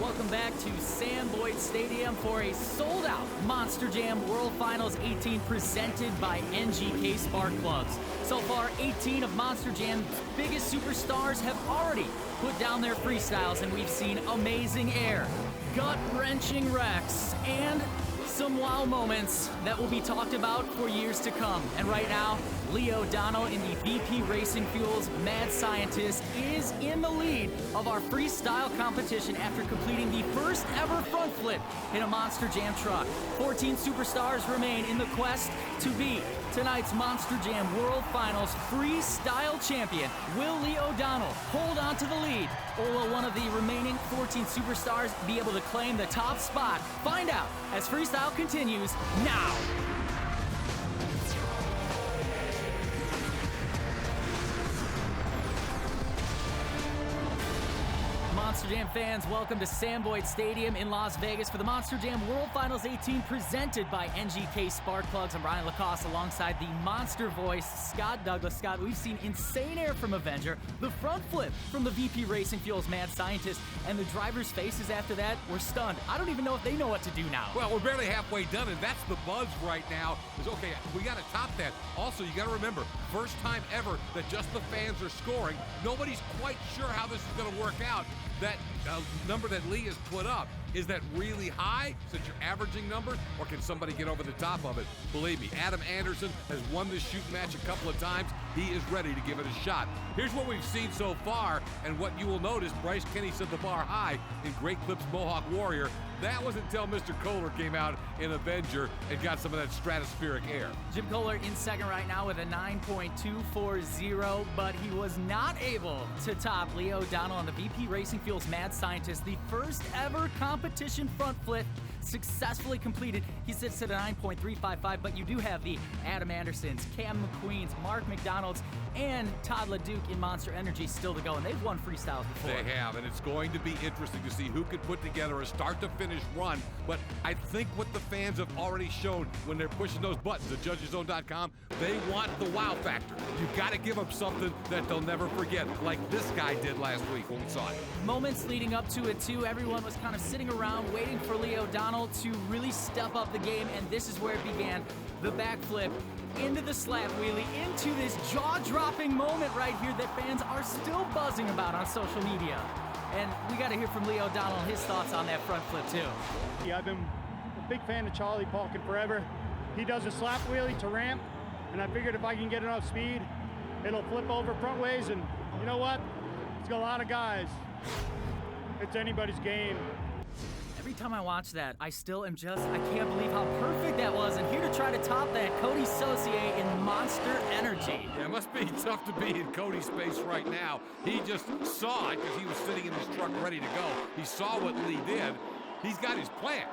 Welcome back to Sam Boyd Stadium for a sold-out Monster Jam World Finals 18 presented by NGK Spark Plugs. So far, 18 of Monster Jam's biggest superstars have already put down their freestyles, and we've seen amazing air, gut-wrenching wrecks, and some wow moments that will be talked about for years to come. And right now, Leo O'Donnell in the VP Racing Fuels Mad Scientist is in the lead of our freestyle competition after completing the first ever front flip in a Monster Jam truck. 14 superstars remain in the quest to be tonight's Monster Jam World Finals freestyle champion. Will Leo O'Donnell hold on to the lead, or will one of the remaining 14 superstars be able to claim the top spot? Find out as freestyle continues now. Monster Jam fans, welcome to Sam Boyd Stadium in Las Vegas for the Monster Jam World Finals 18 presented by NGK Spark Plugs. I'm Ryan Lacoste alongside the monster voice, Scott Douglas. Scott, we've seen insane air from Avenger, the front flip from the VP Racing Fuels Mad Scientist, and the drivers' faces after that were stunned. I don't even know if they know what to do now. Well, we're barely halfway done, and that's the buzz right now. Is okay, we got to top that. Also, you got to remember, first time ever that just the fans are scoring. Nobody's quite sure how this is going to work out. That number that Lee has put up, is that really high since you're averaging numbers, or can somebody get over the top of it? Believe me, Adam Anderson has won this shooting match a couple of times. He is ready to give it a shot. Here's what we've seen so far, and what you will notice, Bryce Kenny set the bar high in Great Clips Mohawk Warrior. That was until Mr. Kohler came out in Avenger and got some of that stratospheric air. Jim Kohler in second right now with a 9.240, but he was not able to top Leo O'Donnell on the VP Racing Fuels Mad Scientist. The first ever competition front flip successfully completed. He sits at a 9.355, but you do have the Adam Andersons, Cam McQueens, Mark McDonald's, and Todd LeDuc in Monster Energy still to go, and they've won freestyles before. They have, and it's going to be interesting to see who can put together a start-to-finish run, but I think what the fans have already shown when they're pushing those buttons at judgeszone.com, they want the wow factor. You've got to give them something that they'll never forget, like this guy did last week when we saw it. Moments leading up to it, too. Everyone was kind of sitting around waiting for Leo O'Donnell to really step up the game, and this is where it began. The backflip into the slap wheelie, into this jaw-dropping moment right here that fans are still buzzing about on social media. And we got to hear from Leo O'Donnell and his thoughts on that front flip, too. Yeah, I've been a big fan of Charlie Palkin forever. He does a slap wheelie to ramp, and I figured if I can get enough speed, it'll flip over front ways, and you know what? It's got a lot of guys. It's anybody's game. Every time I watch that, I still am I can't believe how perfect that was. And here to try to top that, Cody Saucier in Monster Energy. Yeah, it must be tough to be in Cody's space right now. He just saw it because he was sitting in his truck ready to go. He saw what Lee did. He's got his plan.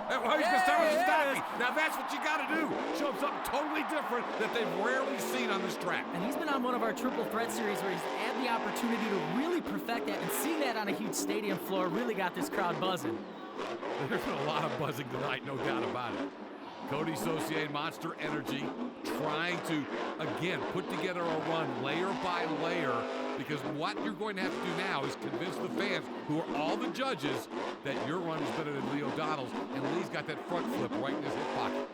He's going to start with stopping. Now that's what you got to do. Show him something totally different that they've rarely seen on this track. And he's been on one of our triple threat series where he's had the opportunity to really perfect that, and seeing that on a huge stadium floor really got this crowd buzzing. There's been a lot of buzzing tonight, no doubt about it. Cody Saucier, Monster Energy, trying to, again, put together a run layer by layer, because what you're going to have to do now is convince the fans, who are all the judges, that your run is better than Leo O'Donnell's, and Lee's got that front flip right in his hip pocket.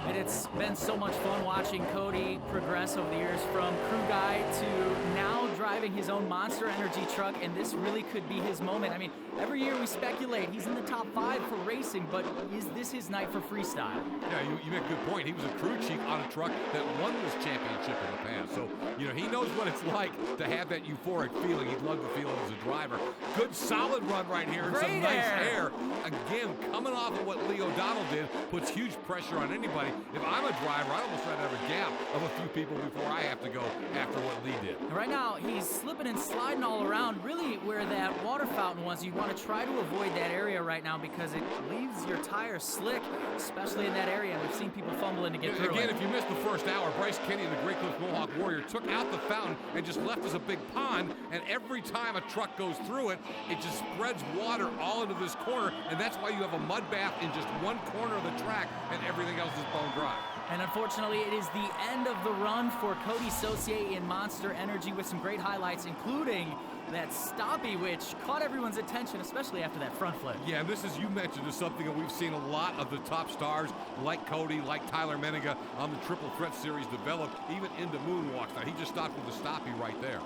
And it's been so much fun watching Cody progress over the years from crew guy to now driving his own Monster Energy truck, and this really could be his moment. I mean, every year we speculate he's in the top 5 for racing, but is this his night for freestyle? Yeah, you make a good point. He was a crew chief on a truck that won this championship in the past. So, he knows what it's like to have that euphoric feeling. He'd love to feel it as a driver. Good solid run right here and some nice air. Again, coming off of what Leo O'Donnell did, puts huge pressure on anybody. If I'm a driver, I'd almost try to have a gap of a few people before I have to go after what Lee did. Right now, he's slipping and sliding all around, really where that water fountain was. You want to try to avoid that area right now because it leaves your tires slick, especially in that area, and we've seen people fumbling to get through Again, it. if you missed the first hour, Bryce Kenny and the Great Clips Mohawk Warrior took out the fountain and just left us a big pond, and every time a truck goes through it, it just spreads water all into this corner, and that's why you have a mud bath in just one corner of the track, and everything else is bone dry. And unfortunately, it is the end of the run for Cody Saucier in Monster Energy with some great highlights, including that stoppie, which caught everyone's attention, especially after that front flip. Yeah, and this, as you mentioned, is something that we've seen a lot of the top stars like Cody, like Tyler Menninga on the Triple Threat Series develop, even into moonwalks. Now, he just stopped with the stoppie right there.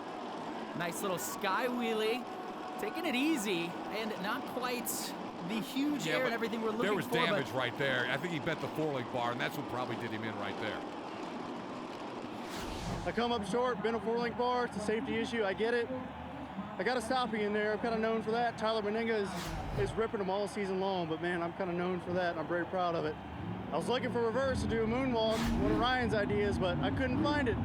Nice little sky wheelie, taking it easy, and not quite the huge air and everything we're looking for. There was damage right there. I think he bent the four-link bar, and that's what probably did him in right there. I come up short, bent a 4-link bar. It's a safety issue. I get it. I got a stoppie in there. I'm kind of known for that. Tyler Menninga is ripping them all season long, but man, I'm kind of known for that, and I'm very proud of it. I was looking for reverse to do a moonwalk, one of Ryan's ideas, but I couldn't find it.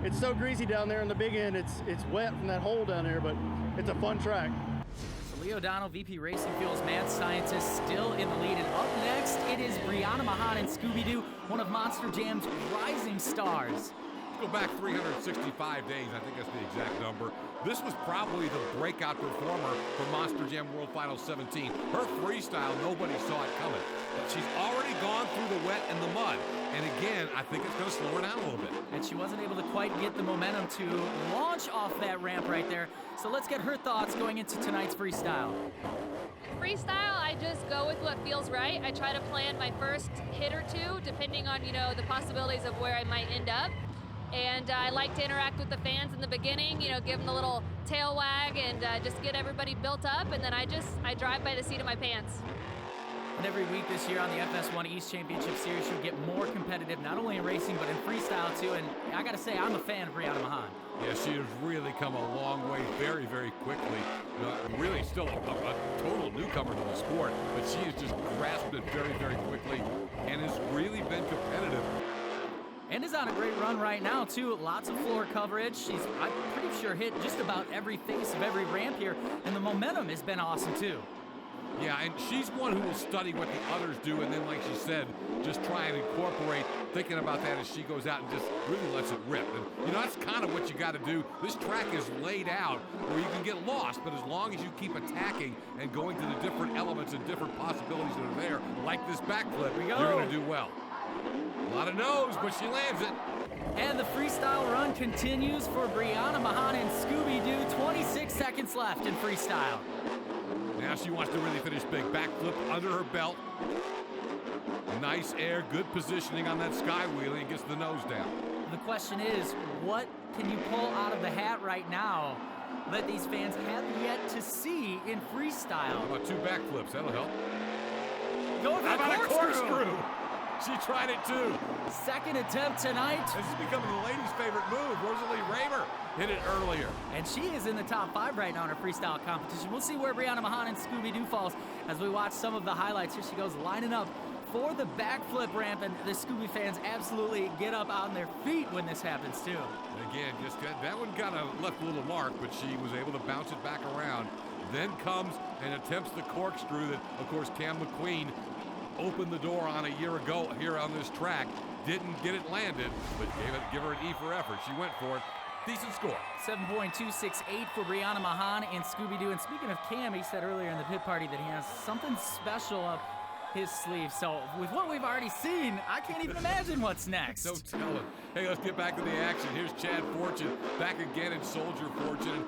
It's so greasy down there in the big end. It's wet from that hole down there, but it's a fun track. So Lee O'Donnell, VP Racing Fuels Mad Scientist, still in the lead. And up next, it is Brianna Mahan and Scooby-Doo, one of Monster Jam's rising stars. Go back 365 days, I think that's the exact number. This was probably the breakout performer for Monster Jam World Finals 17. Her freestyle, nobody saw it coming. But she's already gone through the wet and the mud. And again, I think it's going to slow her down a little bit. And she wasn't able to quite get the momentum to launch off that ramp right there. So let's get her thoughts going into tonight's freestyle. Freestyle, I just go with what feels right. I try to plan my first hit or two, depending on, the possibilities of where I might end up. And I like to interact with the fans in the beginning, give them a little tail wag and just get everybody built up. And then I drive by the seat of my pants. And every week this year on the FS1 East Championship Series, she'll get more competitive, not only in racing, but in freestyle too. And I gotta say, I'm a fan of Brianna Mahan. Yeah, she has really come a long way very, very quickly. Really still a total newcomer to the sport, but she has just grasped it very, very quickly and has really been competitive. And is on a great run right now, too. Lots of floor coverage. She's, I'm pretty sure, hit just about every face of every ramp here. And the momentum has been awesome, too. Yeah, and she's one who will study what the others do, and then, like she said, just try and incorporate thinking about that as she goes out and just really lets it rip. And, that's kind of what you got to do. This track is laid out where you can get lost, but as long as you keep attacking and going to the different elements and different possibilities that are there, like this backflip, you're going to do well. A lot of no's, but she lands it. And the freestyle run continues for Brianna Mahan and Scooby-Doo. 26 seconds left in freestyle. Now she wants to really finish big. Backflip under her belt. Nice air, good positioning on that sky wheelie, and gets the nose down. The question is, what can you pull out of the hat right now that these fans have yet to see in freestyle? How about 2 backflips? That'll help. Go for the corkscrew. She tried it too. Second attempt tonight. This is becoming the ladies' favorite move. Rosalie Raymer hit it earlier. And she is in the top 5 right now in her freestyle competition. We'll see where Brianna Mahan and Scooby-Doo falls as we watch some of the highlights. Here she goes lining up for the backflip ramp, and the Scooby fans absolutely get up on their feet when this happens too. Again, just that one kind of left a little mark, but she was able to bounce it back around. Then comes and attempts the corkscrew that, of course, Cam McQueen opened the door on a year ago here on this track. Didn't get it landed, but give her an E for effort. She went for it. Decent score. 7.268 for Brianna Mahan and Scooby-Doo. And speaking of Cam, he said earlier in the pit party that he has something special up his sleeve. So with what we've already seen, I can't even imagine what's next. No telling. Hey, let's get back to the action. Here's Chad Fortune back again in Soldier Fortune.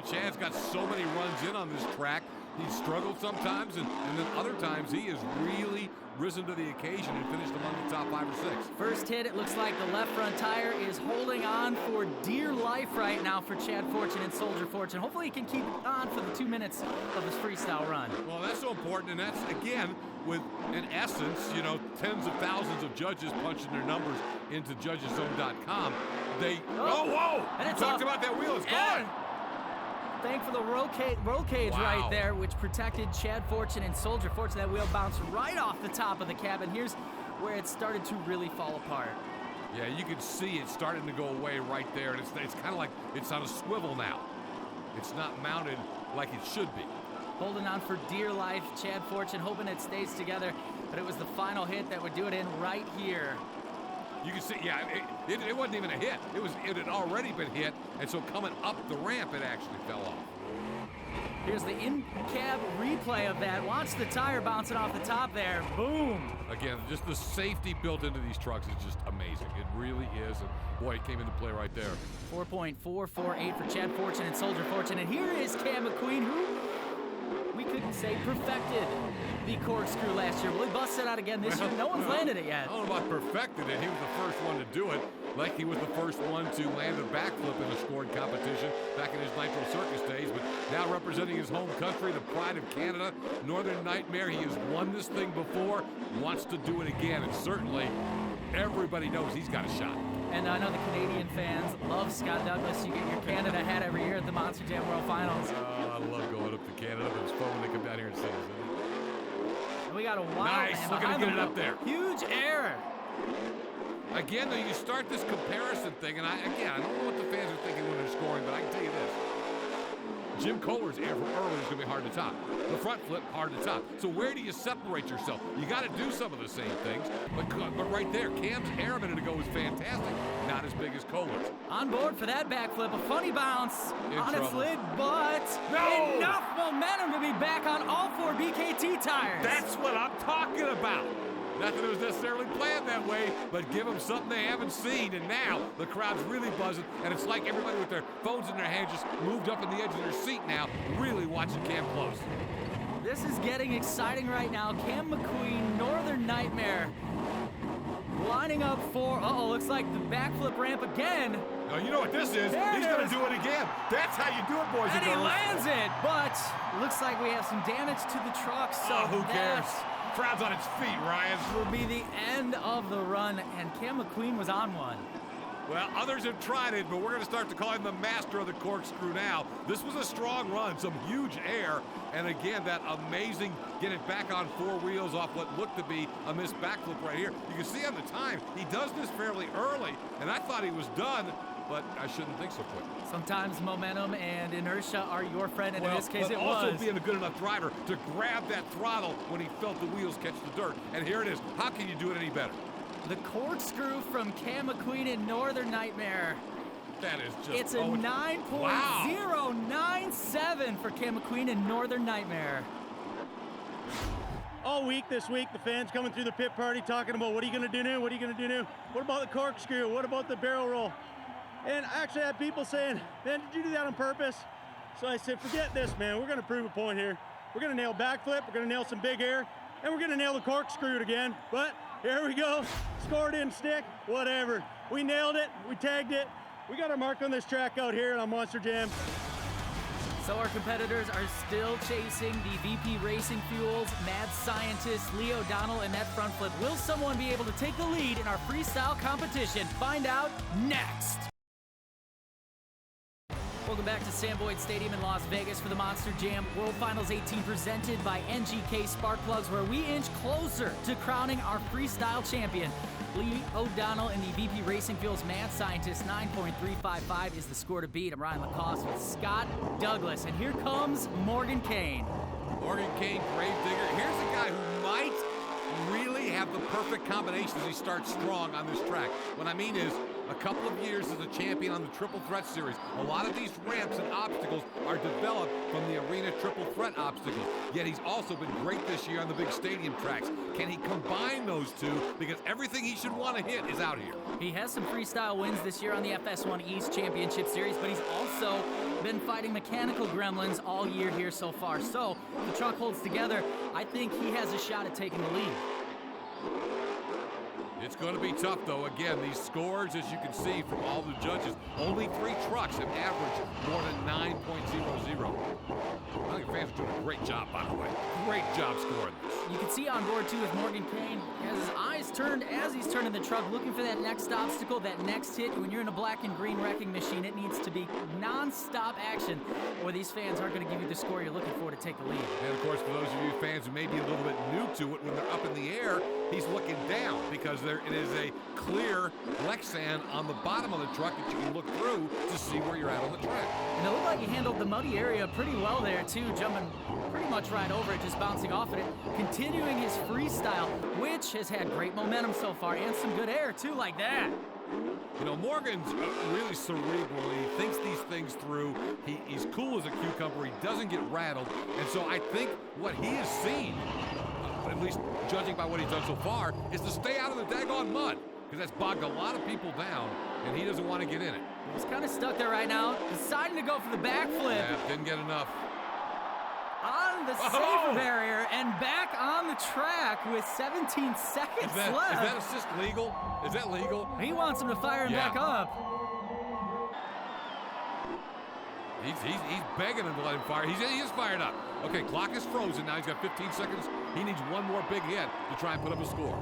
Chad's got so many runs in on this track. He's struggled sometimes, and then other times he has really risen to the occasion and finished among the top 5 or 6. First hit, it looks like the left front tire is holding on for dear life right now for Chad Fortune and Soldier Fortune. Hopefully he can keep it on for the 2 minutes of his freestyle run. Well, that's so important, and that's, again, with, in essence, tens of thousands of judges punching their numbers into judgeszone.com. Whoa! And You talked about that wheel, it's gone! Thank for the roll cage right there, which protected Chad Fortune and Soldier Fortune. That wheel bounced right off the top of the cabin. Here's where it started to really fall apart. Yeah, you can see it starting to go away right there. And it's kind of like it's on a swivel now. It's not mounted like it should be. Holding on for dear life, Chad Fortune hoping it stays together, but it was the final hit that would do it in right here. You can see, yeah, it wasn't even a hit. It had already been hit, and so coming up the ramp, it actually fell off. Here's the in-cab replay of that. Watch the tire bouncing off the top there. Boom. Again, just the safety built into these trucks is just amazing. It really is. And boy, it came into play right there. 4.448 for Chad Fortune and Soldier Fortune. And here is Cam McQueen, who we could say perfected the corkscrew last year. Will he bust it out again this year? No one's landed it yet. I don't know about perfected it. He was the first one to do it. Like he was the first one to land a backflip in a scored competition back in his Nitro Circus days, but now representing his home country, the pride of Canada, Northern Nightmare. He has won this thing before, wants to do it again, and certainly everybody knows he's got a shot. And I know the Canadian fans love Scott Douglas. You get your Canada hat every year at the Monster Jam World Finals. I love going up to Canada, but it's fun when they come down here and see us. And we got a wild nice, man look at him behind get it up there. Huge error. Again, though, you start this comparison thing, and I don't know what the fans are thinking when they're scoring, but I can tell you this. Jim Kohler's air from early is going to be hard to top. The front flip, hard to top. So where do you separate yourself? You got to do some of the same things, but right there, Cam's air a minute ago was fantastic. Not as big as Kohler's. On board for that backflip, a funny bounce on its lid, but no! Enough momentum to be back on all 4 BKT tires. That's what I'm talking about. Not that it was necessarily planned that way, but give them something they haven't seen, and now the crowd's really buzzing, and it's like everybody with their phones in their hands just moved up in the edge of their seat now, really watching Cam close. This is getting exciting right now. Cam McQueen, Northern Nightmare, lining up for, looks like the backflip ramp again. Now, you know what this is? He's going to do it again. That's how you do it, boys and girls. And he lands it, but looks like we have some damage to the truck, so who cares? Crowd's on its feet, Ryan. Will be the end of the run, and Cam McQueen was on one. Well, others have tried it, but we're going to start to call him the master of the corkscrew now. This was a strong run, some huge air, and again, that amazing get it back on 4 wheels off what looked to be a missed backflip right here. You can see on the time, he does this fairly early, and I thought he was done, but I shouldn't think so quick. Sometimes momentum and inertia are your friend, and in this case but it also was. being a good enough driver to grab that throttle when he felt the wheels catch the dirt. And here it is. How can you do it any better? The corkscrew from Cam McQueen in Northern Nightmare. That is just... It's a 9.097 for Cam McQueen in Northern Nightmare. All week this week, the fans coming through the pit party talking about what are you going to do new? What are you going to do new? What about the corkscrew? What about the barrel roll? And I actually had people saying, man, did you do that on purpose? So I said, forget this, man. We're going to prove a point here. We're going to nail backflip. We're going to nail some big air. And we're going to nail the corkscrew again. But here we go. Score didn't stick. Whatever. We nailed it. We tagged it. We got our mark on this track out here on Monster Jam. So our competitors are still chasing the VP Racing Fuels, Mad Scientist, Lee O'Donnell, and that front flip. Will someone be able to take the lead in our freestyle competition? Find out next. Welcome back to Sam Boyd Stadium in Las Vegas for the Monster Jam World Finals 18 presented by NGK Spark Plugs, where we inch closer to crowning our freestyle champion. Lee O'Donnell and the VP Racing Fuels Mad Scientist. 9.355 is the score to beat. I'm Ryan Lacoste with Scott Douglas, and here comes Morgan Kane. Morgan Kane, Gravedigger. Here's a guy who might really have the perfect combination as he starts strong on this track. What I mean is, a couple of years as a champion on the Triple Threat Series. A lot of these ramps and obstacles are developed from the Arena Triple Threat obstacles. Yet he's also been great this year on the big stadium tracks. Can he combine those two? Because everything he should want to hit is out here. He has some freestyle wins this year on the FS1 East Championship Series, but he's also been fighting mechanical gremlins all year here so far. So, if the truck holds together, I think he has a shot at taking the lead. It's going to be tough, though. Again, these scores, as you can see from all the judges, only 3 trucks have averaged more than 9.00. I think fans are doing a great job, by the way. Great job scoring this. You can see on board, too, with Morgan Kane, has his eyes turned as he's turning the truck, looking for that next obstacle, that next hit. When you're in a black and green wrecking machine, it needs to be non-stop action, or these fans aren't going to give you the score you're looking for to take the lead. And, of course, for those of you fans who may be a little bit new to it, when they're up in the air, he's looking down because it is a clear Lexan on the bottom of the truck that you can look through to see where you're at on the track. And it looked like he handled the muddy area pretty well there, too, jumping pretty much right over it, just bouncing off of it, continuing his freestyle, which has had great momentum so far, and some good air, too, like that. You know, Morgan's really cerebral. He thinks these things through. He's cool as a cucumber. He doesn't get rattled. And so I think what he has seen, at least judging by what he's done so far, is to stay out of the daggone mud, because that's bogged a lot of people down, and he doesn't want to get in it. He's kind of stuck there right now, deciding to go for the backflip. Yeah, didn't get enough. On the safer barrier and back on the track with 17 seconds left. Is that assist legal? Is that legal? He wants him to fire him back up. He's begging him to let him fire. He is fired up. Okay, clock is frozen now. He's got 15 seconds. He needs one more big hit to try and put up a score.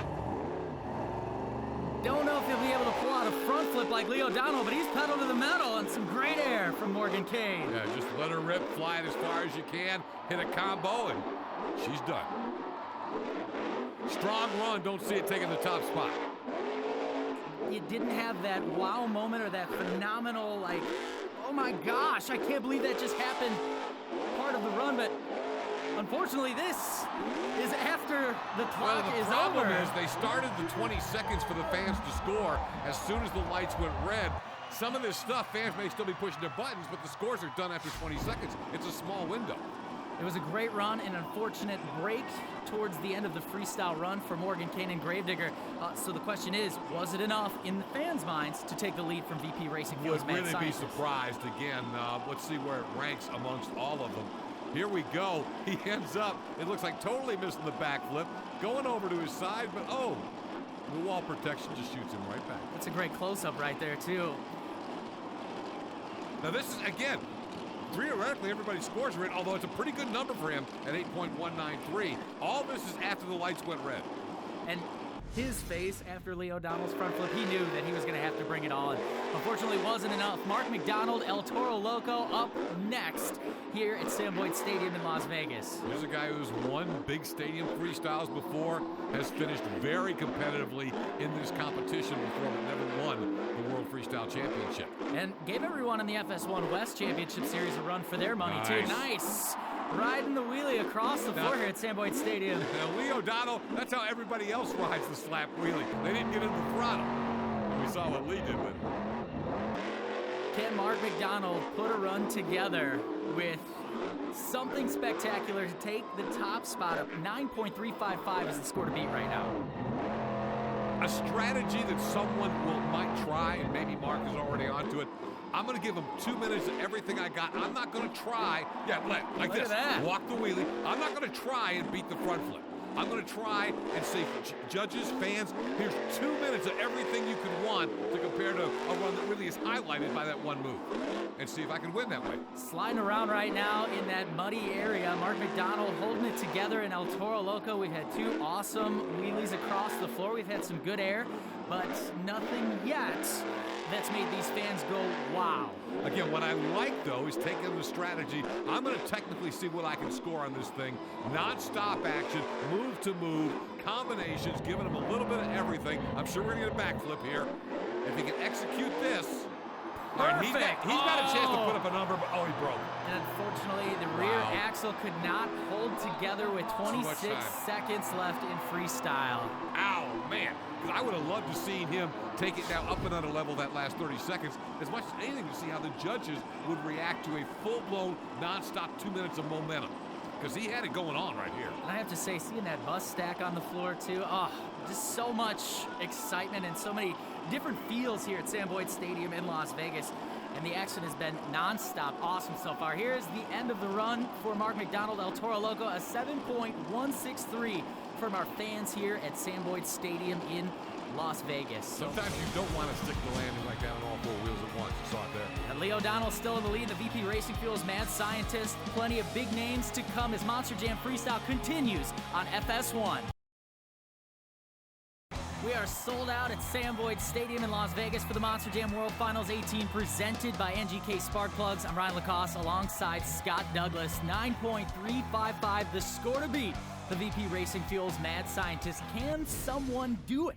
Don't know if he'll be able to pull out a front flip like Leo O'Donnell, but he's pedal to the metal and some great air from Morgan Kane. Yeah, just let her rip, fly it as far as you can, hit a combo, and she's done. Strong run, don't see it taking the top spot. You didn't have that wow moment or that phenomenal, like, oh my gosh, I can't believe that just happened part of the run, but unfortunately, this is after the clock is over. The problem is they started the 20 seconds for the fans to score as soon as the lights went red. Some of this stuff, fans may still be pushing their buttons, but the scores are done after 20 seconds. It's a small window. It was a great run, an unfortunate break towards the end of the freestyle run for Morgan Kane and Gravedigger. So the question is, was it enough in the fans' minds to take the lead from VP Racing Fuels? Would really be surprised again. Let's see where it ranks amongst all of them. Here we go. He ends up, it looks like totally missing the backflip, going over to his side, but oh, the wall protection just shoots him right back. That's a great close-up right there, too. Now this is, again, theoretically everybody's scores are in, although it's a pretty good number for him at 8.193. All this is after the lights went red. And his face after Leo O'Donnell's front flip, he knew that he was going to have to bring it on. Unfortunately, wasn't enough. Mark McDonald, El Toro Loco, up next here at Sam Boyd Stadium in Las Vegas. Here's a guy who's won big stadium freestyles before, has finished very competitively in this competition before, but never won the World Freestyle Championship. And gave everyone in the FS1 West Championship Series a run for their money, too. Nice. Riding the wheelie across the floor here at Sam Boyd Stadium. Now, Leo O'Donnell, that's how everybody else rides the slap wheelie. They didn't get in the throttle. We saw what Lee did with it. Can Mark McDonald put a run together with something spectacular to take the top spot up? 9.355 is the score to beat right now. A strategy that someone might try, and maybe Mark is already onto it. I'm going to give him 2 minutes of everything I got. I'm not going to try, like this, walk the wheelie. I'm not going to try and beat the front flip. I'm going to try and say, judges, fans, here's 2 minutes of everything you could want to compare to a run that really is highlighted by that one move, and see if I can win that way. Sliding around right now in that muddy area. Mark McDonald holding it together in El Toro Loco. We've had two awesome wheelies across the floor. We've had some good air, but nothing yet that's made these fans go, wow. Again, what I like, though, is taking the strategy. I'm going to technically see what I can score on this thing. Non-stop action, move to move, combinations, giving him a little bit of everything. I'm sure we're going to get a backflip here. If he can execute this, perfect. He's got a chance to put up a number, but he broke. And unfortunately, the rear axle could not hold together with 26 seconds left in freestyle. Ow, man. Because I would have loved to see him take it now up another level that last 30 seconds, as much as anything to see how the judges would react to a full-blown, non-stop 2 minutes of momentum. Because he had it going on right here. And I have to say, seeing that bus stack on the floor, too, just so much excitement and so many different feels here at Sam Boyd Stadium in Las Vegas. And the action has been non-stop awesome so far. Here's the end of the run for Mark McDonald, El Toro Loco, a 7.163 from our fans here at Sam Boyd Stadium in Las Vegas. Sometimes you don't want to stick the landing like that on all four wheels at once. You saw it there. And Leo O'Donnell still in the lead, the VP Racing Fuels Mad Scientist. Plenty of big names to come as Monster Jam Freestyle continues on FS1. We are sold out at Sam Boyd Stadium in Las Vegas for the Monster Jam World Finals 18 presented by NGK Spark Plugs. I'm Ryan Lacoste alongside Scott Douglas. 9.355, the score to beat the VP Racing Fuels Mad Scientist. Can someone do it?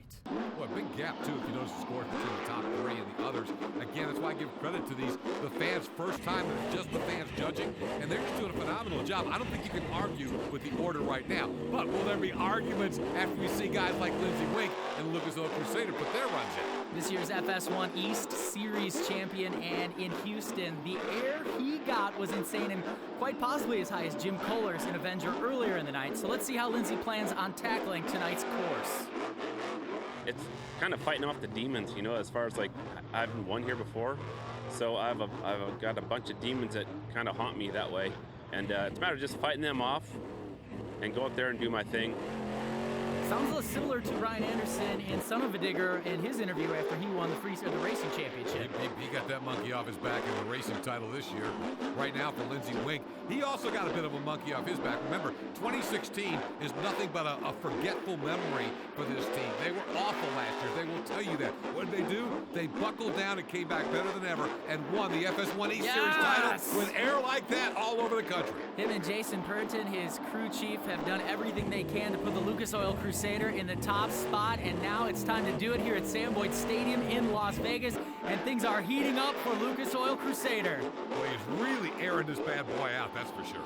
Boy, big gap, too, if you notice the scores between the top three and the others. Again, that's why I give credit to the fans. First time, it's just the fans judging, and they're just doing a phenomenal job. I don't think you can argue with the order right now. But will there be arguments after we see guys like Lindsey Wink and Lucas Oil Crusader put their runs in? This year's FS1 East Series champion, and in Houston, the air he got was insane and quite possibly as high as Jim Kohler's in Avenger earlier in the night. So let's see how Lindsey plans on tackling tonight's course. It's kind of fighting off the demons, you know, as far as like I haven't won here before. So I've got a bunch of demons that kind of haunt me that way. And it's a matter of just fighting them off and go up there and do my thing. Sounds a little similar to Ryan Anderson in Son of a Digger in his interview after he won the racing championship. He got that monkey off his back in the racing title this year. Right now for Lindsey Wink, he also got a bit of a monkey off his back. Remember, 2016 is nothing but a forgetful memory for this team. They were awful last year. They will tell you that. What did they do? They buckled down and came back better than ever and won the FS1 East Series title with air like that all over the country. Him and Jason Purton, his crew chief, have done everything they can to put the Lucas Oil Crusader in the top spot, and now it's time to do it here at Sam Boyd Stadium in Las Vegas, and things are heating up for Lucas Oil Crusader. Boy, he's really airing this bad boy out, that's for sure.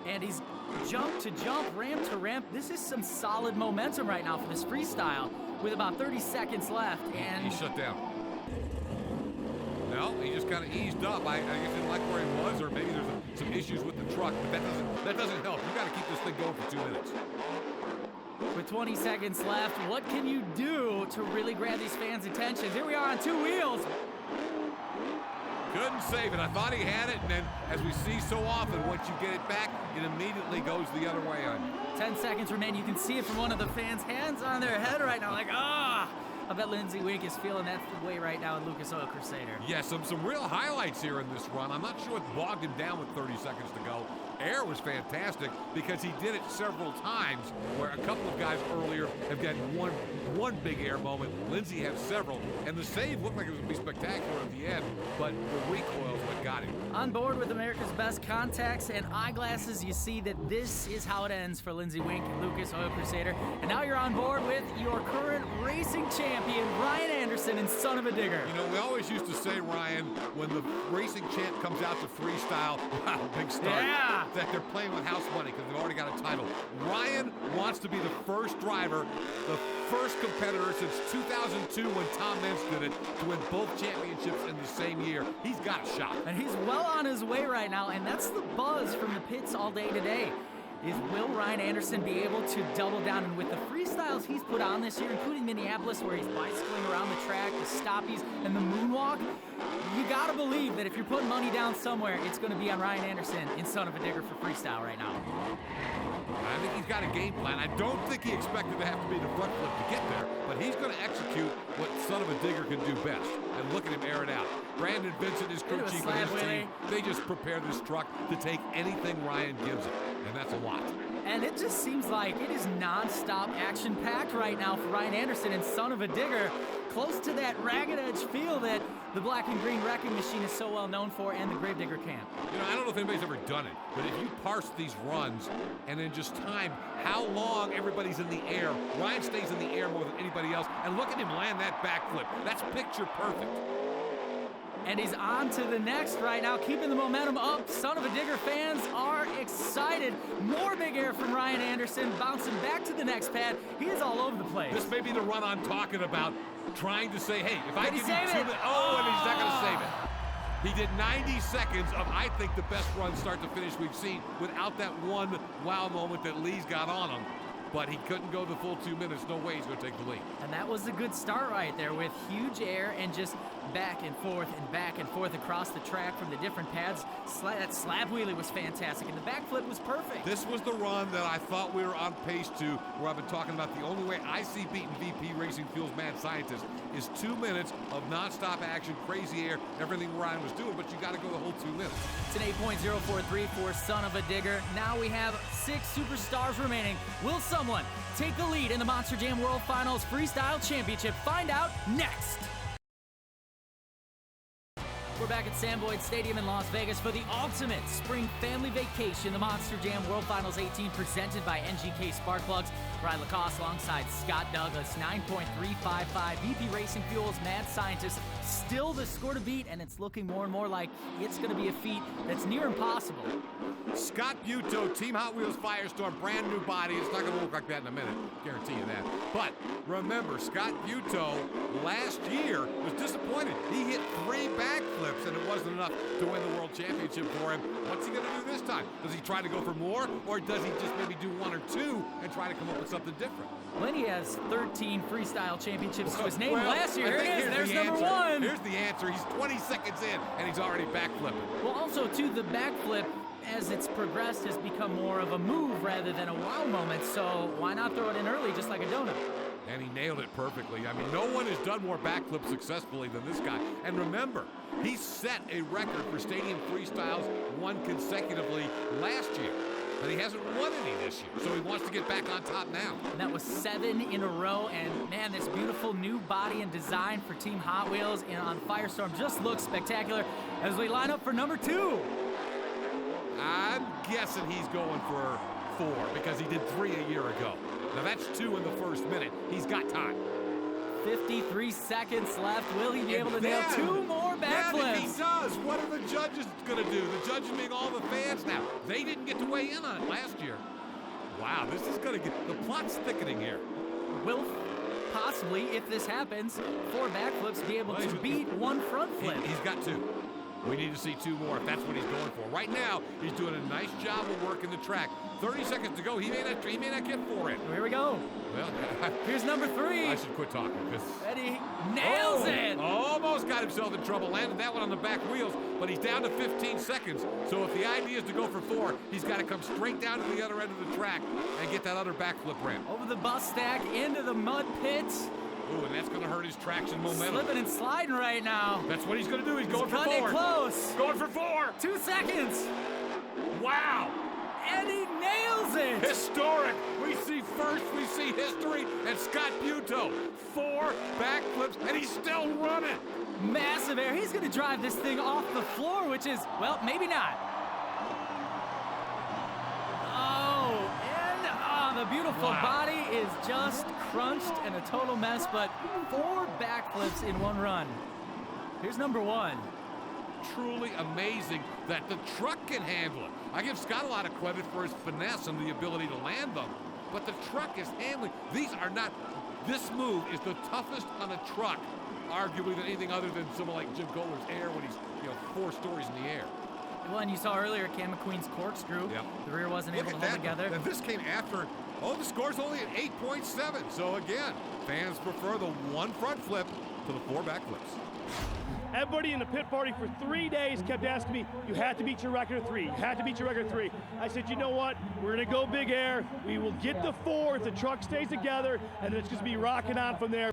And he's jump to jump, ramp to ramp. This is some solid momentum right now for this freestyle with about 30 seconds left. And he shut down. No, he just kind of eased up. I guess he didn't like where he was, or maybe there's some issues with the truck, but that doesn't help. You got to keep this thing going for 2 minutes. With 20 seconds left, what can you do to really grab these fans' attention? Here we are on 2 wheels. Couldn't save it. I thought he had it, and then, as we see so often, once you get it back, it immediately goes the other way on you. 10 seconds remain. You can see it from one of the fans' hands on their head right now, like, ah! I bet Lindsey Wink is feeling that way right now in Lucas Oil Crusader. Yeah, some real highlights here in this run. I'm not sure what bogged him down with 30 seconds to go. Air was fantastic because he did it several times, where a couple of guys earlier have gotten one big air moment. Lindsey has several, and the save looked like it was going to be spectacular at the end, but the recoil is what got him. On board with America's Best contacts and eyeglasses, you see that this is how it ends for Lindsey Wink and Lucas Oil Crusader. And now you're on board with your current racing champion, Ryan Anderson in Son of a Digger. You know, we always used to say, Ryan, when the racing champ comes out to freestyle, wow, big start. Yeah. That they're playing with house money because they've already got a title. Ryan wants to be the first driver, the first competitor since 2002 when Tom Meents did it, to win both championships in the same year. He's got a shot. And he's well on his way right now, and that's the buzz from the pits all day today. Will Ryan Anderson be able to double down? And with the freestyles he's put on this year, including Minneapolis, where he's bicycling around the track, the stoppies, and the moonwalk, you gotta believe that if you're putting money down somewhere, it's gonna be on Ryan Anderson in Son of a Digger for freestyle right now. I think he's got a game plan. I don't think he expected to have to be the front flip to get there, but he's going to execute what Son of a Digger can do best. And look at him air it out. Brandon Vincent, his crew chief, and his team, they just prepare this truck to take anything Ryan gives it, and that's a lot. And it just seems like it is non-stop action-packed right now for Ryan Anderson and Son of a Digger, close to that ragged edge feel that the black and green wrecking machine is so well known for, and the Gravedigger camp. You know, I don't know if anybody's ever done it, but if you parse these runs and then just time how long everybody's in the air, Ryan stays in the air more than anybody else, and look at him land that backflip. That's picture perfect. And he's on to the next right now, keeping the momentum up. Son of a Digger fans are excited. More big air from Ryan Anderson, bouncing back to the next pad. He is all over the place. This may be the run I'm talking about, trying to say, hey, if I give you 2 minutes, and he's not going to save it. He did 90 seconds of, I think, the best run start to finish we've seen without that one wow moment that Lee's got on him. But he couldn't go the full 2 minutes. No way he's going to take the lead. And that was a good start right there with huge air and just back and forth across the track from the different pads. That slab wheelie was fantastic, and the backflip was perfect. This was the run that I thought we were on pace to, where I've been talking about the only way I see beating VP Racing Fuel's Mad Scientist is 2 minutes of nonstop action, crazy air, everything Ryan was doing, but you got to go the whole 2 minutes. It's an 8.043 for Son of a Digger. Now we have 6 superstars remaining. Will someone take the lead in the Monster Jam World Finals Freestyle Championship? Find out next. We're back at Sam Boyd Stadium in Las Vegas for the ultimate spring family vacation, the Monster Jam World Finals 18 presented by NGK Spark Plugs. Ryan Lacoste alongside Scott Douglas, 9.355 BP Racing Fuels, mad scientist, still the score to beat, and it's looking more and more like it's going to be a feat that's near impossible. Scott Buteau, Team Hot Wheels Firestorm, brand new body. It's not going to look like that in a minute, guarantee you that. But remember, Scott Buteau last year was disappointed. He hit 3 backflips, and it wasn't enough to win the World Championship for him. What's he going to do this time? Does he try to go for more, or does he just maybe do 1 or 2 and try to come up with something different? When he has 13 freestyle championships to his name Well, last year, here it is, there's number answer. 1. Here's the answer. He's 20 seconds in, and he's already backflipping. Well, also, too, the backflip, as it's progressed, has become more of a move rather than a wow moment, so why not throw it in early just like a donut? And he nailed it perfectly. I mean, no one has done more backflips successfully than this guy. And remember, he set a record for stadium freestyles, 1 consecutively last year. But he hasn't won any this year, so he wants to get back on top now. And that was 7 in a row, and man, this beautiful new body and design for Team Hot Wheels and on Firestorm just looks spectacular as we line up for number 2. I'm guessing he's going for 4 because he did 3 a year ago. Now that's 2 in the first minute. He's got time. 53 seconds left. Will he be able to nail 2 more backflips? If he does, what are the judges going to do? The judges being all the fans now. They didn't get to weigh in on it last year. Wow, this is going to get, the plot's thickening here. Will possibly, if this happens, 4 backflips be able to beat 1 front flip? He's got 2. We need to see 2 more if that's what he's going for. Right now, he's doing a nice job of working the track. 30 seconds to go. He may not get 4 in. Here we go. Well, here's number 3. I should quit talking because Eddie nails it. Almost got himself in trouble. Landed that one on the back wheels, but he's down to 15 seconds. So if the idea is to go for 4, he's got to come straight down to the other end of the track and get that other backflip ramp. Over the bus stack, into the mud pits. Ooh, and that's going to hurt his traction momentum. Slipping and sliding right now. That's what he's going to do. He's going for 4. Cutting it close. Going for 4. 2 seconds. Wow. And he nails it. Historic. We see history, and Scott Buteau. 4 backflips, and he's still running. Massive air. He's going to drive this thing off the floor, which is, well, maybe not. The beautiful body is just crunched and a total mess, but 4 backflips in 1 run. Here's number 1. Truly amazing that the truck can handle it. I give Scott a lot of credit for his finesse and the ability to land them, but the truck is handling. This move is the toughest on a truck, arguably, than anything other than someone like Jim Kohler's air when he's 4 stories in the air. Well, and you saw earlier Cam McQueen's corkscrew. Yep. The rear wasn't able to hold together. And this came after, the score's only at 8.7. So again, fans prefer the 1 front flip to the 4 backflips. Everybody in the pit party for 3 days kept asking me, you had to beat your record of 3. You had to beat your record of 3. I said, you know what? We're going to go big air. We will get the 4 if the truck stays together, and it's just be rocking on from there.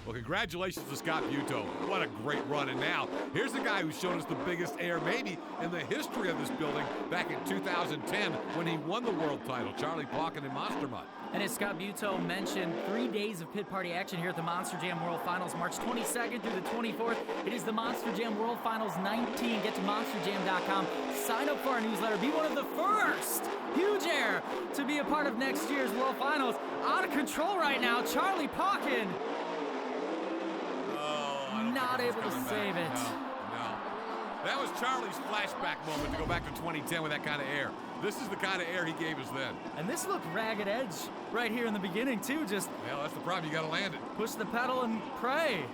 Well, congratulations to Scott Buteau. What a great run. And now, here's the guy who showed us the biggest air maybe in the history of this building back in 2010 when he won the world title, Charlie Pauken in Monster Mutt. And as Scott Buteau mentioned, 3 days of pit party action here at the Monster Jam World Finals, March 22nd through the 24th. It is the Monster Jam World Finals 19. Get to monsterjam.com. Sign up for our newsletter. Be one of the first huge air to be a part of next year's World Finals. Out of control right now, Charlie Pauken. Not able to save it. No. That was Charlie's flashback moment to go back to 2010 with that kind of air. This is the kind of air he gave us then. And this looked ragged edge right here in the beginning, too. Just well, that's the problem. You got to land it. Push the pedal and pray.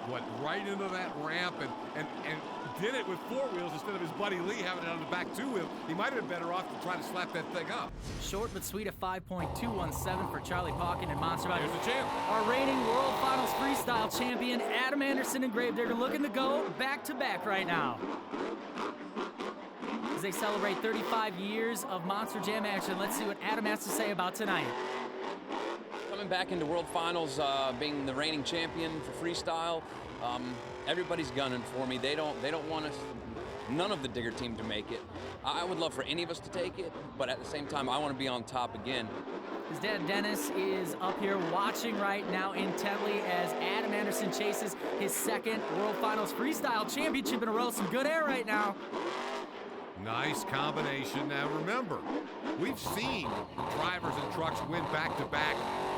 Went right into that ramp and did it with 4 wheels instead of his buddy Lee having it on the back 2 wheel. He might have been better off to try to slap that thing up. Short but sweet at 5.217 for Charlie Pauken and Monster Mutt. Here's the champ. Our reigning World Finals Freestyle champion, Adam Anderson and Gravedigger, looking to go back-to-back right now. As they celebrate 35 years of Monster Jam action, let's see what Adam has to say about tonight. Coming back into World Finals, being the reigning champion for freestyle, everybody's gunning for me. They don't want us, none of the Digger team, to make it. I would love for any of us to take it, but at the same time, I want to be on top again. His dad, Dennis, is up here watching right now intently as Adam Anderson chases his second World Finals Freestyle Championship in a row. Some good air right now. Nice combination. Now remember, we've seen drivers and trucks win back-to-back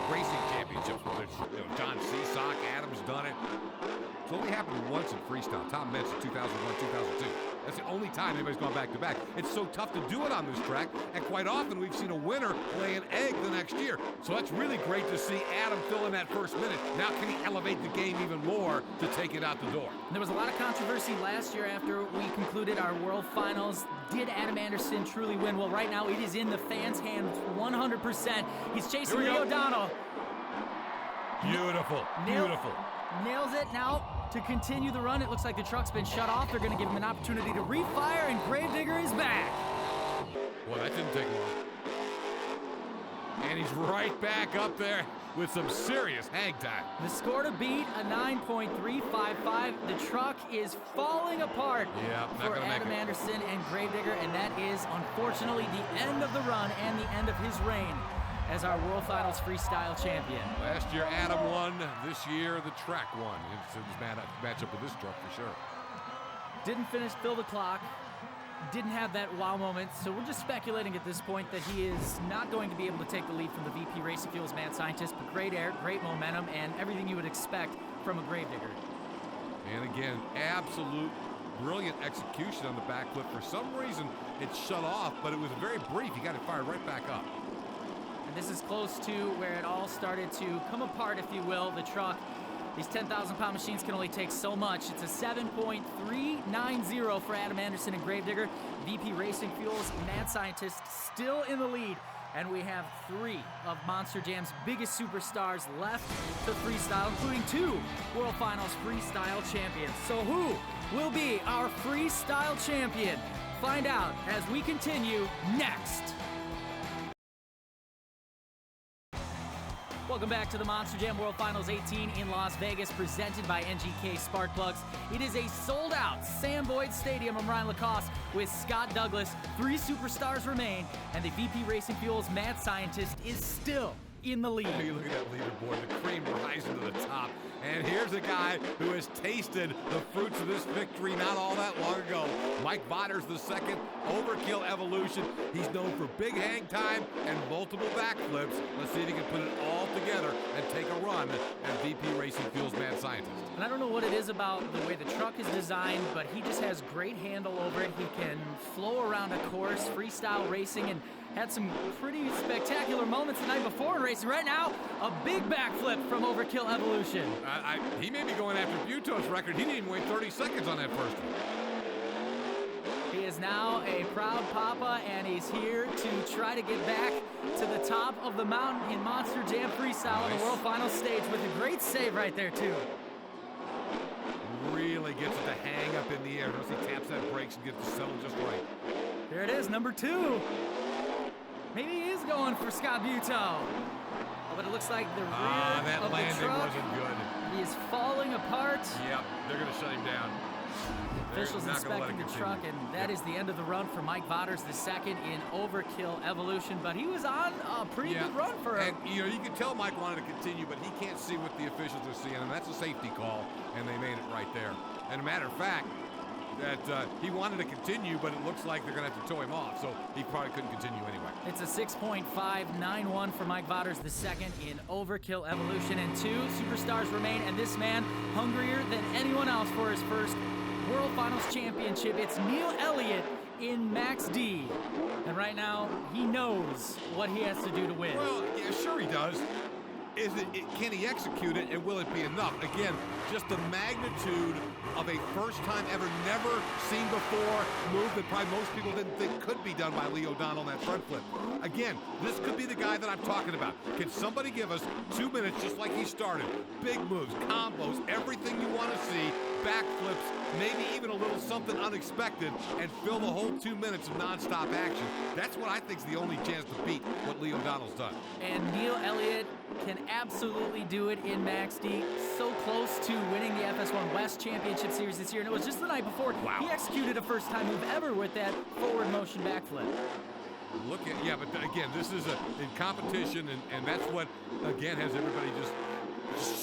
racing championships. Whether it's, John Seasock, Adams done it. It's only happened once in freestyle. Tom Metz in 2001, 2002. That's the only time anybody's gone back-to-back. It's so tough to do it on this track, and quite often we've seen a winner lay an egg the next year. So that's really great to see Adam fill in that first minute. Now can he elevate the game even more to take it out the door? There was a lot of controversy last year after we concluded our World Finals. Did Adam Anderson truly win? Well, right now it is in the fans' hands 100%. He's chasing Lee O'Donnell. Beautiful, beautiful. Nails it now. To continue the run, it looks like the truck's been shut off. They're going to give him an opportunity to refire, and Gravedigger is back. Boy, that didn't take long. And he's right back up there with some serious hang time. The score to beat, a 9.355. The truck is falling apart for Adam Anderson and Gravedigger, and that is, unfortunately, the end of the run and the end of his reign as our World Finals Freestyle champion. Last year, Adam won. This year, the track won. It's a matchup with this truck for sure. Didn't fill the clock. Didn't have that wow moment, so we're just speculating at this point that he is not going to be able to take the lead from the VP Racing Fuels Mad Scientist, but great air, great momentum, and everything you would expect from a Gravedigger. And again, absolute brilliant execution on the backflip. For some reason, it shut off, but it was very brief. He got it fired right back up. And this is close to where it all started to come apart, if you will. The truck, these 10,000-pound machines can only take so much. It's a 7.390 for Adam Anderson and Gravedigger. VP Racing Fuels Mad Scientist still in the lead. And we have 3 of Monster Jam's biggest superstars left to freestyle, including 2 World Finals Freestyle champions. So who will be our freestyle champion? Find out as we continue next. Welcome back to the Monster Jam World Finals 18 in Las Vegas, presented by NGK Spark Plugs. It is a sold-out Sam Boyd Stadium. I'm Ryan Lacoste with Scott Douglas. 3 superstars remain, and the VP Racing Fuels Mad Scientist is still in the lead. Hey, look at that leaderboard. The cream rising to the top. And here's a guy who has tasted the fruits of this victory not all that long ago. Mike Vaters II, Overkill Evolution. He's known for big hang time and multiple backflips. Let's see if he can put it all together and take a run at VP Racing Fuels Mad Scientist. And I don't know what it is about the way the truck is designed, but he just has great handle over it. He can flow around a course, freestyle racing, and had some pretty spectacular moments the night before in racing. Right now, a big backflip from Overkill Evolution. He may be going after Buto's record. He didn't even wait 30 seconds on that first one. He is now a proud papa, and he's here to try to get back to the top of the mountain in Monster Jam Freestyle on the World Final stage with a great save right there, too. Really gets it to hang up in the air. Notice he taps that brakes and gets it settled just right. There it is, number 2. Maybe he is going for Scott Buto. Oh, but it looks like the rear that of landing the truck wasn't good. Is falling apart. Yep, they're going to shut him down. Officials inspecting the truck, and that is the end of the run for Mike Vaters II in Overkill Evolution. But he was on a pretty good run for him. And you can tell Mike wanted to continue, but he can't see what the officials are seeing, and that's a safety call, and they made it right there. And a matter of fact, that he wanted to continue, but it looks like they're going to have to tow him off, so he probably couldn't continue anyway. It's a 6.591 for Mike Vaters II in Overkill Evolution, and 2 superstars remain, and this man hungrier than anyone else for his first World Finals championship. It's Neil Elliott in Max D, and right now he knows what he has to do to win. Well, yeah, sure he does. Can he execute it, and will it be enough? Again, just the magnitude of a first-time ever, never seen before move that probably most people didn't think could be done by Lee O'Donnell on that front flip. Again, this could be the guy that I'm talking about. Can somebody give us 2 minutes just like he started? Big moves, combos, everything you want to see, backflips, maybe even a little something unexpected, and fill the whole 2 minutes of nonstop action. That's what I think is the only chance to beat what Lee O'Donnell's done. And Neil Elliott can absolutely do it in Max D. So close to winning the FS1 West Championship Series this year, and it was just the night before. Wow. He executed a first-time move ever with that forward motion backflip. Look at, yeah, but again, this is in competition, and that's what, again, has everybody just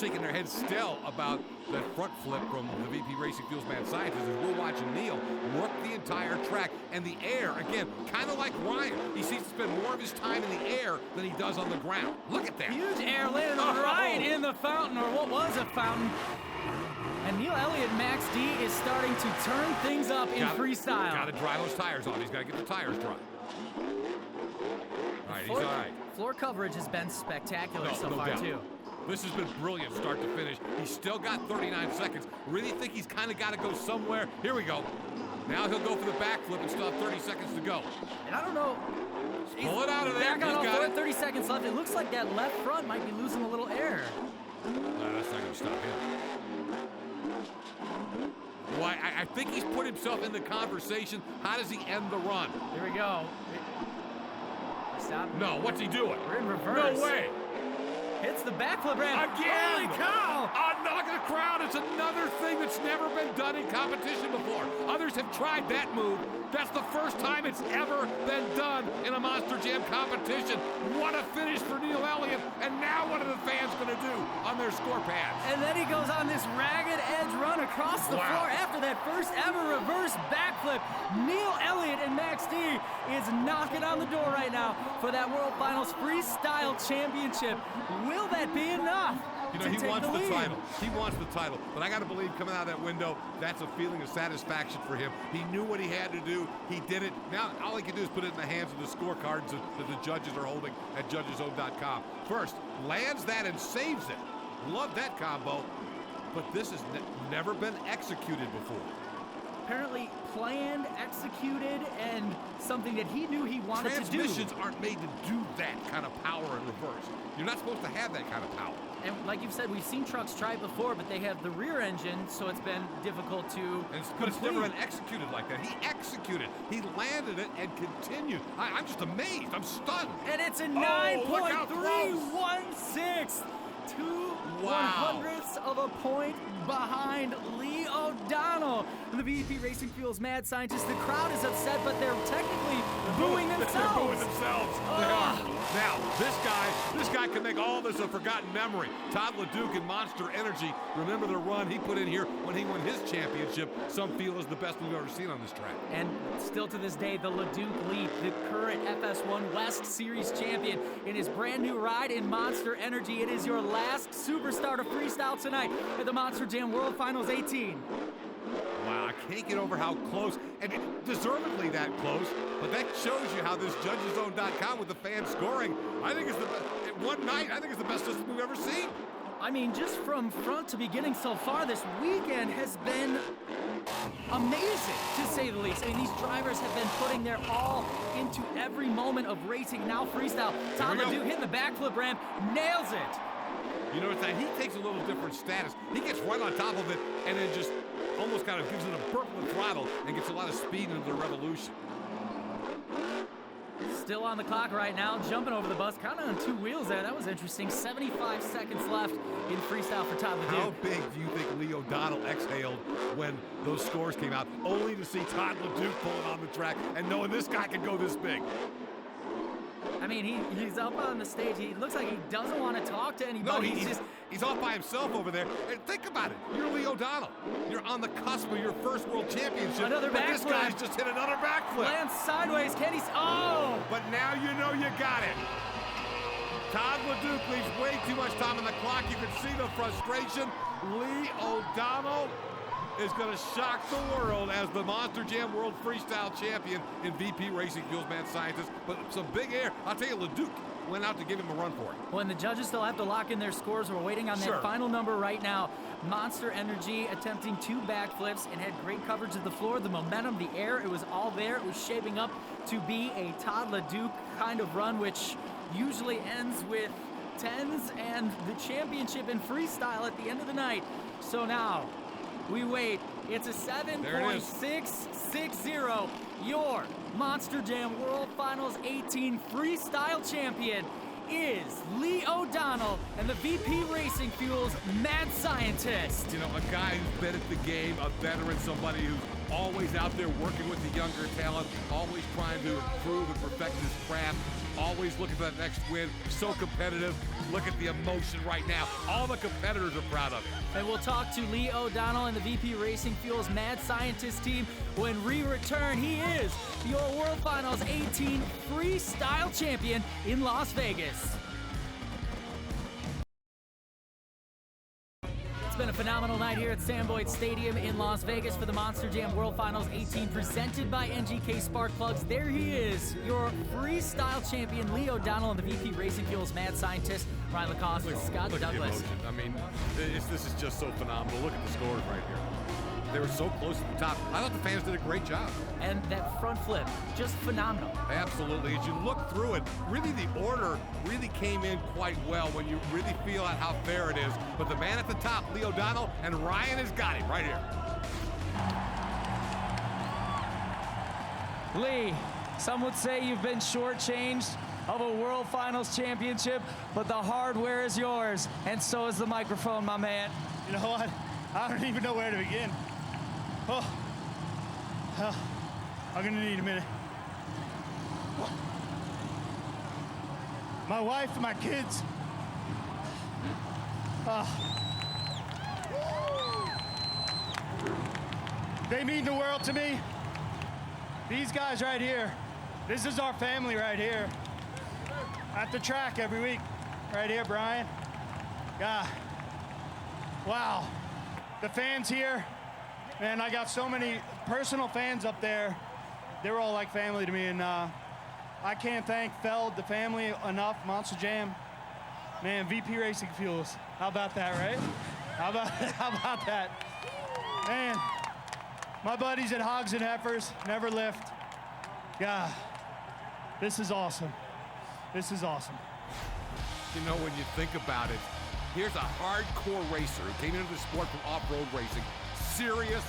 shaking their heads still about that front flip from the VP Racing Fuels Mad Scientist as we're watching Neil work the entire track. And the air, again, kind of like Ryan, he seems to spend more of his time in the air than he does on the ground. Look at that. Huge air landed right in the fountain, or what was a fountain. And Neil Elliott, Max D, is starting to turn things up in freestyle. Got to dry those tires off. He's got to get the tires dry. All right, he's all right. Floor coverage has been spectacular so far, doubt. too. This has been brilliant start to finish. He's still got 39 seconds. Really think he's kind of got to go somewhere. Here we go. Now he'll go for the backflip and still have 30 seconds to go. And I don't know. Pull it out of there. Back on all four, 30 seconds left. It looks like that left front might be losing a little air. That's not going to stop him. Well, I think he's put himself in the conversation. How does he end the run? Here we go. Stop. No, what's he doing? We're in reverse. No way. Hits the backflip ramp. Again! Holy cow! Knock of the crowd. It's another thing that's never been done in competition before. Others have tried that move. That's the first time it's ever been done in a Monster Jam competition. What a finish for Neil Elliott. And now what are the fans going to do on their score pads? And then he goes on this ragged edge run across the floor after that first ever reverse backflip. Neil Elliott and Max D is knocking on the door right now for that World Finals Freestyle Championship. Will that be enough? You know, he wants the title. He wants the title. But I got to believe coming out of that window, that's a feeling of satisfaction for him. He knew what he had to do. He did it. Now, all he can do is put it in the hands of the scorecards that the judges are holding at judgeszone.com. First, lands that and saves it. Love that combo. But this has never been executed before. Apparently planned, executed, and something that he knew he wanted to do. Transmissions aren't made to do that kind of power in reverse. You're not supposed to have that kind of power. And like you've said, we've seen trucks try it before, but they have the rear engine, so it's been difficult to But it's never been executed like that. He executed. He landed it and continued. I'm just amazed. I'm stunned. And it's a 9.316. 2/100ths of a point behind Lee O'Donnell. And the VP Racing Fuels Mad Scientist, the crowd is upset, but they're technically booing themselves. They're booing themselves. They are. Now, this guy can make all this a forgotten memory. Todd LeDuc and Monster Energy, remember the run he put in here when he won his championship. Some feel is the best we've ever seen on this track. And still to this day, the LeDuc Leap, the current FS1 West Series champion, in his brand new ride in Monster Energy. It is your last superstar to freestyle tonight at the Monster Jam World Finals 18. Wow, I can't get over how close, and deservedly that close, but that shows you how this judgeszone.com with the fans scoring, I think it's the best, one night, I think it's the best system we've ever seen. I mean, just from front to beginning so far, this weekend has been amazing, to say the least. I mean, these drivers have been putting their all into every moment of racing. Now freestyle. Todd LeDuc hitting the backflip ramp, nails it. You know, he takes a little different status. He gets right on top of it and then just almost kind of gives it a burp with throttle and gets a lot of speed into the revolution. Still on the clock right now, jumping over the bus, kind of on two wheels there. That was interesting. 75 seconds left in freestyle for Todd LeDuc. How big do you think Lee O'Donnell exhaled when those scores came out, only to see Todd LeDuc pulling on the track and knowing this guy could go this big? I mean, he's up on the stage. He looks like he doesn't want to talk to anybody. No, he's off by himself over there. And think about it. You're Lee O'Donnell. You're on the cusp of your first world championship. Another backflip. This guy's just hit another backflip. Lands sideways. Can he? Oh! But now you know you got it. Todd LeDuc leaves way too much time on the clock. You can see the frustration. Lee O'Donnell is going to shock the world as the Monster Jam World Freestyle Champion in VP Racing Fuels Mad Scientist. But some big air. I'll tell you, LeDuc went out to give him a run for it. When the judges still have to lock in their scores, we're waiting on that final number right now. Monster Energy attempting 2 backflips and had great coverage of the floor, the momentum, the air, it was all there. It was shaping up to be a Todd LeDuc kind of run, which usually ends with 10s and the championship in freestyle at the end of the night. So now, we wait. It's a 7.660. Your Monster Jam World Finals 18 freestyle champion is Lee O'Donnell and the VP Racing Fuels Mad Scientist. You know, a guy who's been at the game, a veteran, somebody who's always out there working with the younger talent, always trying to improve and perfect his craft, always looking for that next win. So competitive. Look at the emotion right now. All the competitors are proud of him. And we'll talk to Lee O'Donnell and the VP Racing Fuels Mad Scientist team when we return. He is your World Finals 18 Freestyle champion in Las Vegas. It's been a phenomenal night here at Sam Boyd Stadium in Las Vegas for the Monster Jam World Finals 18 presented by NGK Spark Plugs. There he is, your freestyle champion, Lee O'Donnell, and the VP Racing Fuels Mad Scientist, Ryan Lacoste with Scott Look at the Douglas. emotion. I mean, this is just so phenomenal. Look at the scores right here. They were so close to the top. I thought the fans did a great job. And that front flip, just phenomenal. Absolutely. As you look through it, really the order really came in quite well when you really feel out how fair it is. But the man at the top, Lee O'Donnell, and Ryan has got him right here. Lee, some would say you've been shortchanged of a World Finals championship, but the hardware is yours, and so is the microphone, my man. You know what? I don't even know where to begin. Oh, I'm gonna need a minute. My wife and my kids. They mean the world to me. These guys right here, this is our family right here. At the track every week. Right here, Brian. God, wow. The fans here, man, I got so many personal fans up there. They're all like family to me, and I can't thank Feld, the family, enough. Monster Jam, man, VP Racing Fuels. How about that, right? How about that? Man, my buddies at Hogs and Heifers, Never Lift. God, this is awesome. This is awesome. You know, when you think about it, here's a hardcore racer who came into the sport from off-road racing, serious,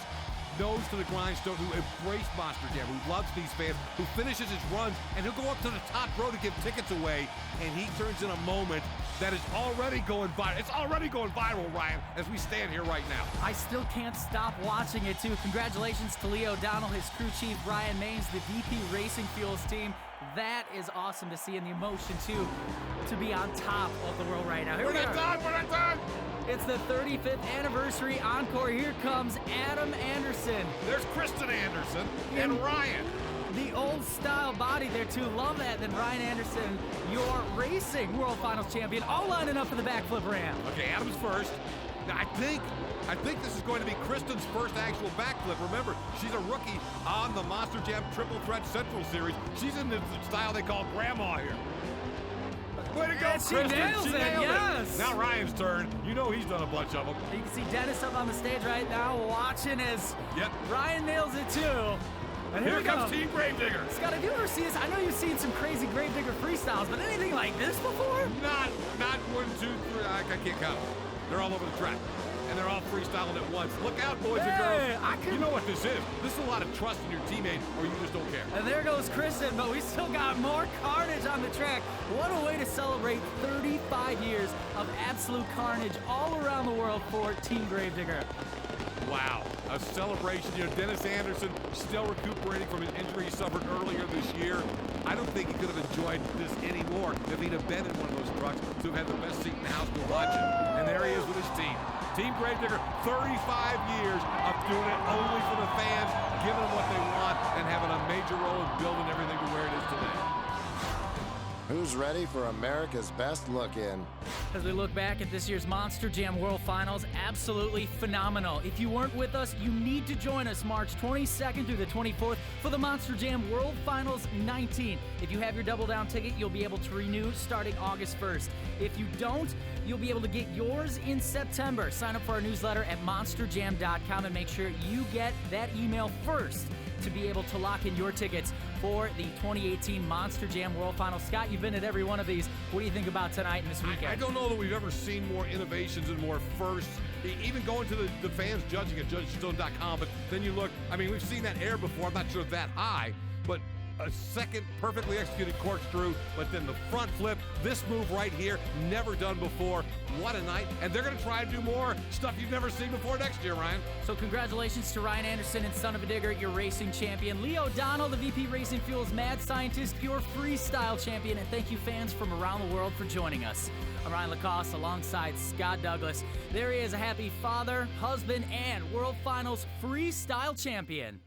nose to the grindstone, who embraced Monster Jam, who loves these fans, who finishes his runs, and he'll go up to the top row to give tickets away, and he turns in a moment that is already going viral. It's already going viral, Ryan, as we stand here right now. I still can't stop watching it, too. Congratulations to Lee O'Donnell, his crew chief, Brian Maines, the VP Racing Fuels team. That is awesome to see, and the emotion, too, to be on top of the world right now. We're not done, we're not done! It's the 35th anniversary encore. Here comes Adam Anderson. There's Kristen Anderson and Ryan. The old style body there, too. Love that. Then Ryan Anderson, your racing World Finals champion, all lining up for the backflip ramp. Okay, Adam's first. Now, I think this is going to be Kristen's first actual backflip. Remember, she's a rookie on the Monster Jam Triple Threat Central Series. She's in the style they call Grandma here. Way to go, Kristen. She nails it, yes. Now Ryan's turn. You know he's done a bunch of them. You can see Dennis up on the stage right now watching as Ryan nails it, too. And here comes Team Gravedigger. Scott, have you ever seen this? I know you've seen some crazy Gravedigger freestyles, but anything like this before? Not 1, 2, 3. I can't count. They're all over the track. And they're all freestyling at once. Look out, boys and girls. You know what this is. This is a lot of trust in your teammate, or you just don't care. And there goes Kristen, but we still got more carnage on the track. What a way to celebrate 35 years of absolute carnage all around the world for Team Gravedigger. Wow, a celebration. You know, Dennis Anderson still recuperating from an injury he suffered earlier this year. I don't think he could have enjoyed this anymore if he'd have been in one of those trucks to have had the best seat in the house to watch it. And there he is with his team. Team Gravedigger, 35 years of doing it only for the fans, giving them what they want, and having a major role in building everything to where it is today. Who's ready for America's best look-in? As we look back at this year's Monster Jam World Finals, absolutely phenomenal. If you weren't with us, you need to join us March 22nd through the 24th for the Monster Jam World Finals 19. If you have your Double Down ticket, you'll be able to renew starting August 1st. If you don't, you'll be able to get yours in September. Sign up for our newsletter at monsterjam.com and make sure you get that email first to be able to lock in your tickets for the 2018 Monster Jam World Finals. Scott, you've been at every one of these. What do you think about tonight and this weekend? I don't know that we've ever seen more innovations and more firsts. Even going to the fans judging at judgestone.com, but then you look, I mean, we've seen that air before. I'm not sure that high, but a second perfectly executed corkscrew, but then the front flip, this move right here, never done before. What a night. And they're going to try and do more stuff you've never seen before next year, Ryan. So congratulations to Ryan Anderson and Son of a Digger, your racing champion. Lee O'Donnell, the VP Racing Fuel's mad scientist, your freestyle champion. And thank you fans from around the world for joining us. I'm Ryan Lacoste alongside Scott Douglas. There he is, a happy father, husband, and World Finals freestyle champion.